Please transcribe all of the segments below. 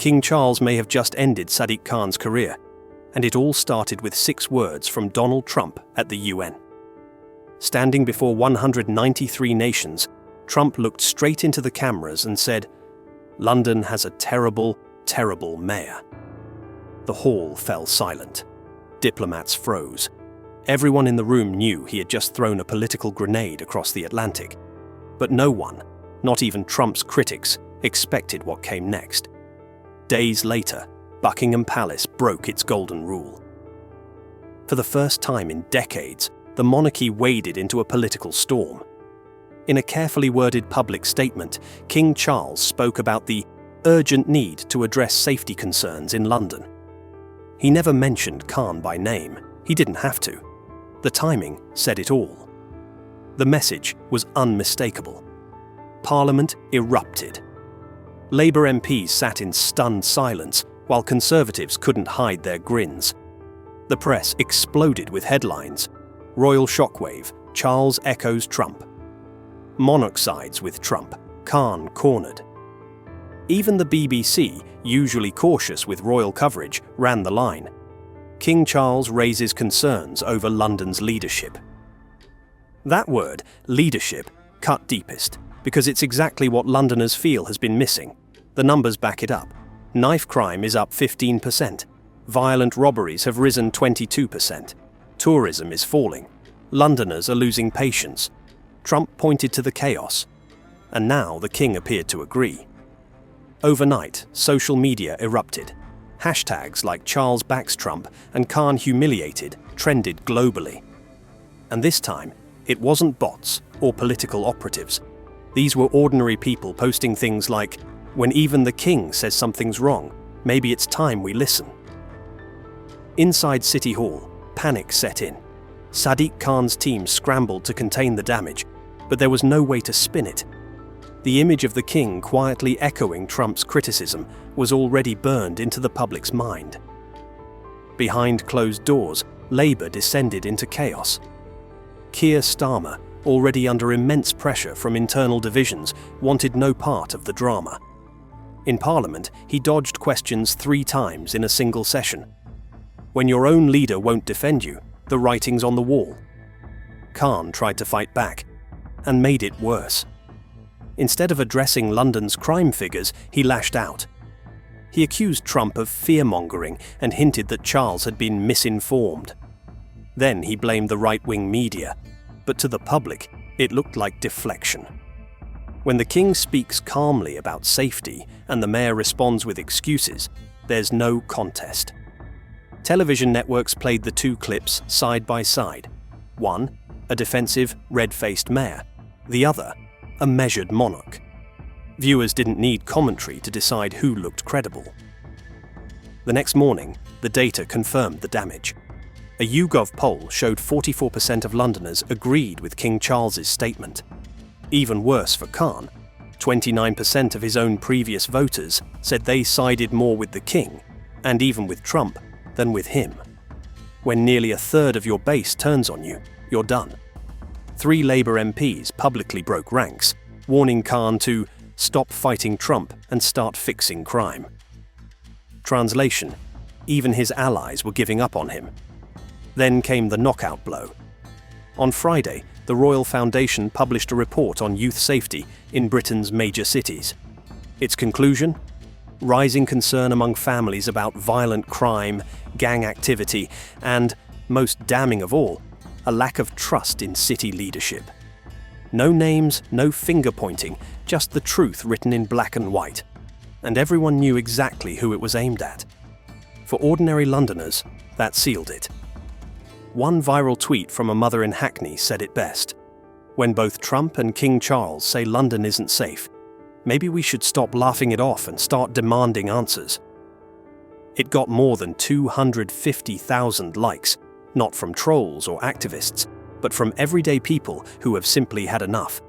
King Charles may have just ended Sadiq Khan's career, and it all started with 6 words from Donald Trump at the UN. Standing before 193 nations, Trump looked straight into the cameras and said, "London has a terrible, terrible mayor." The hall fell silent. Diplomats froze. Everyone in the room knew he had just thrown a political grenade across the Atlantic. But no one, not even Trump's critics, expected what came next. Days later, Buckingham Palace broke its golden rule. For the first time in decades, the monarchy waded into a political storm. In a carefully worded public statement, King Charles spoke about the urgent need to address safety concerns in London. He never mentioned Khan by name. He didn't have to. The timing said it all. The message was unmistakable. Parliament erupted. Labour MPs sat in stunned silence, while Conservatives couldn't hide their grins. The press exploded with headlines. Royal shockwave, Charles echoes Trump. Monarch sides with Trump, Khan cornered. Even the BBC, usually cautious with royal coverage, ran the line. King Charles raises concerns over London's leadership. That word, leadership, cut deepest, because it's exactly what Londoners feel has been missing. The numbers back it up. Knife crime is up 15%. Violent robberies have risen 22%. Tourism is falling. Londoners are losing patience. Trump pointed to the chaos. And now the king appeared to agree. Overnight, social media erupted. Hashtags like Charles backs Trump and Khan humiliated trended globally. And this time, it wasn't bots or political operatives. These were ordinary people posting things like, "When even the king says something's wrong, maybe it's time we listen." Inside City Hall, panic set in. Sadiq Khan's team scrambled to contain the damage, but there was no way to spin it. The image of the king quietly echoing Trump's criticism was already burned into the public's mind. Behind closed doors, Labour descended into chaos. Keir Starmer, already under immense pressure from internal divisions, wanted no part of the drama. In Parliament, he dodged questions 3 times in a single session. When your own leader won't defend you, the writing's on the wall. Khan tried to fight back, and made it worse. Instead of addressing London's crime figures, he lashed out. He accused Trump of fear-mongering and hinted that Charles had been misinformed. Then he blamed the right-wing media, but to the public, it looked like deflection. When the king speaks calmly about safety and the mayor responds with excuses, there's no contest. Television networks played the 2 clips side by side. One, a defensive, red-faced mayor. The other, a measured monarch. Viewers didn't need commentary to decide who looked credible. The next morning, the data confirmed the damage. A YouGov poll showed 44% of Londoners agreed with King Charles's statement. Even worse for Khan, 29% of his own previous voters said they sided more with the king, and even with Trump, than with him. When nearly a third of your base turns on you, you're done. 3 Labour MPs publicly broke ranks, warning Khan to stop fighting Trump and start fixing crime. Translation: even his allies were giving up on him. Then came the knockout blow. On Friday, the Royal Foundation published a report on youth safety in Britain's major cities. Its conclusion? Rising concern among families about violent crime, gang activity, and, most damning of all, a lack of trust in city leadership. No names, no finger-pointing, just the truth written in black and white. And everyone knew exactly who it was aimed at. For ordinary Londoners, that sealed it. One viral tweet from a mother in Hackney said it best. "When both Trump and King Charles say London isn't safe, maybe we should stop laughing it off and start demanding answers." It got more than 250,000 likes, not from trolls or activists, but from everyday people who have simply had enough.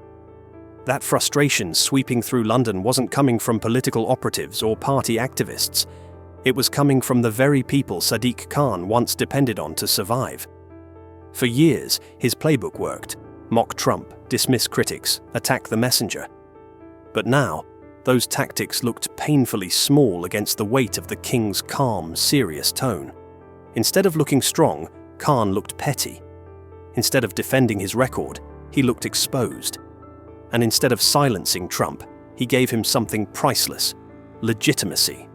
That frustration sweeping through London wasn't coming from political operatives or party activists. It was coming from the very people Sadiq Khan once depended on to survive. For years, his playbook worked. Mock Trump, dismiss critics, attack the messenger. But now, Those tactics looked painfully small against the weight of the king's calm, serious tone. Instead of looking strong, Khan looked petty. Instead of defending his record, he looked exposed. And instead of silencing Trump, he gave him something priceless: legitimacy.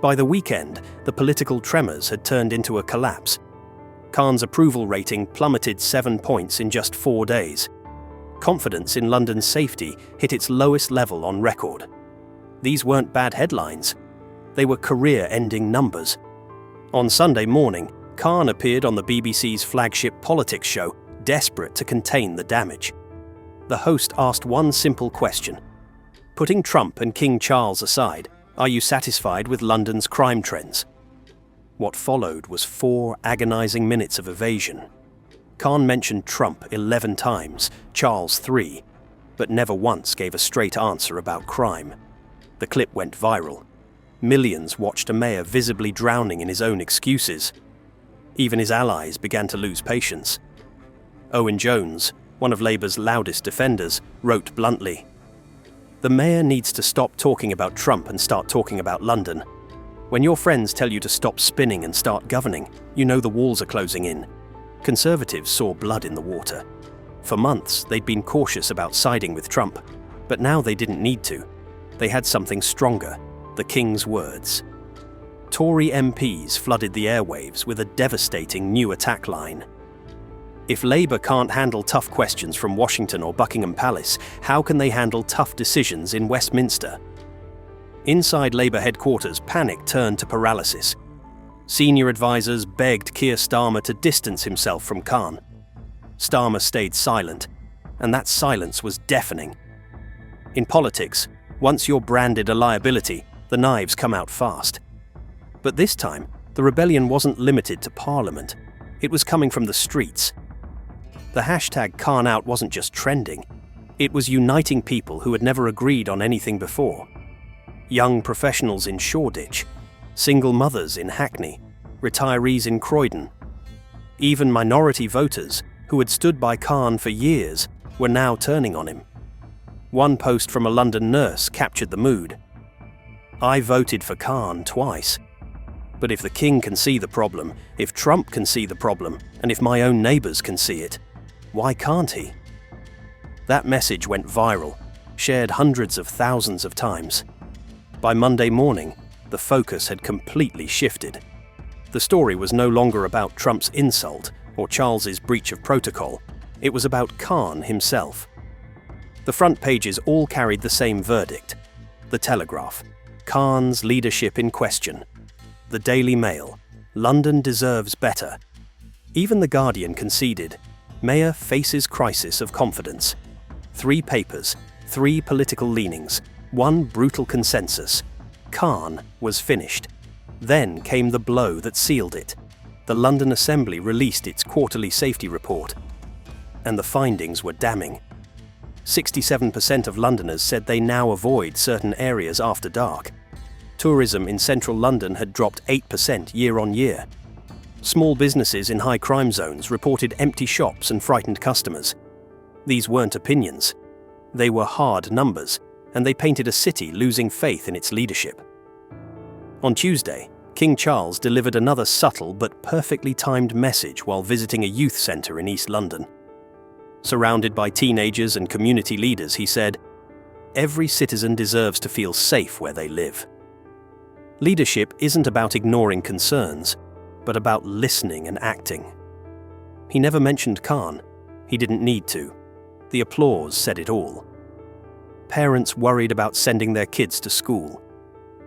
By the weekend, the political tremors had turned into a collapse. Khan's approval rating plummeted 7 points in just 4 days. Confidence in London's safety hit its lowest level on record. These weren't bad headlines. They were career-ending numbers. On Sunday morning, Khan appeared on the BBC's flagship politics show, desperate to contain the damage. The host asked one simple question. Putting Trump and King Charles aside, are you satisfied with London's crime trends? What followed was 4 agonizing minutes of evasion. Khan mentioned Trump 11 times, Charles 3, but never once gave a straight answer about crime. The clip went viral. Millions watched a mayor visibly drowning in his own excuses. Even his allies began to lose patience. Owen Jones, one of Labour's loudest defenders, wrote bluntly, "The mayor needs to stop talking about Trump and start talking about London. When your friends tell you to stop spinning and start governing, you know the walls are closing in." Conservatives saw blood in the water. For months, they'd been cautious about siding with Trump, but now they didn't need to. They had something stronger: the King's words. Tory MPs flooded the airwaves with a devastating new attack line. If Labour can't handle tough questions from Washington or Buckingham Palace, how can they handle tough decisions in Westminster? Inside Labour headquarters, panic turned to paralysis. Senior advisors begged Keir Starmer to distance himself from Khan. Starmer stayed silent, and that silence was deafening. In politics, once you're branded a liability, the knives come out fast. But this time, the rebellion wasn't limited to Parliament. It was coming from the streets. The hashtag Khan Out wasn't just trending. It was uniting people who had never agreed on anything before. Young professionals in Shoreditch, single mothers in Hackney, retirees in Croydon. Even minority voters, who had stood by Khan for years, were now turning on him. One post from a London nurse captured the mood. "I voted for Khan twice. But if the king can see the problem, if Trump can see the problem, and if my own neighbours can see it, why can't he?" That message went viral, shared hundreds of thousands of times. By Monday morning, the focus had completely shifted. The story was no longer about Trump's insult or Charles's breach of protocol. It was about Khan himself. The front pages all carried the same verdict. The Telegraph, Khan's leadership in question. The Daily Mail, London deserves better. Even The Guardian conceded, Mayor faces crisis of confidence. 3 papers, 3 political leanings, 1 brutal consensus. Khan was finished. Then came the blow that sealed it. The London Assembly released its quarterly safety report. And the findings were damning. 67% of Londoners said they now avoid certain areas after dark. Tourism in central London had dropped 8% year on year. Small businesses in high crime zones reported empty shops and frightened customers. These weren't opinions. They were hard numbers, and they painted a city losing faith in its leadership. On Tuesday, King Charles delivered another subtle but perfectly timed message while visiting a youth centre in East London. Surrounded by teenagers and community leaders, he said, "Every citizen deserves to feel safe where they live." Leadership isn't about ignoring concerns, but about listening and acting. He never mentioned Khan. He didn't need to. The applause said it all. Parents worried about sending their kids to school.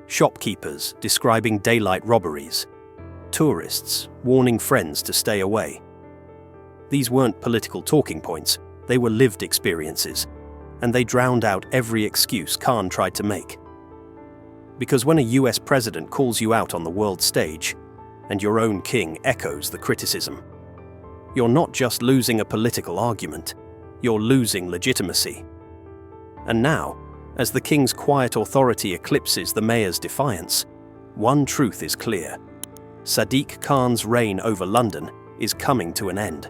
Shopkeepers describing daylight robberies. Tourists warning friends to stay away. These weren't political talking points, they were lived experiences, and they drowned out every excuse Khan tried to make. Because when a US president calls you out on the world stage, and your own king echoes the criticism, you're not just losing a political argument, you're losing legitimacy. And now, as the king's quiet authority eclipses the mayor's defiance, one truth is clear: Sadiq Khan's reign over London is coming to an end.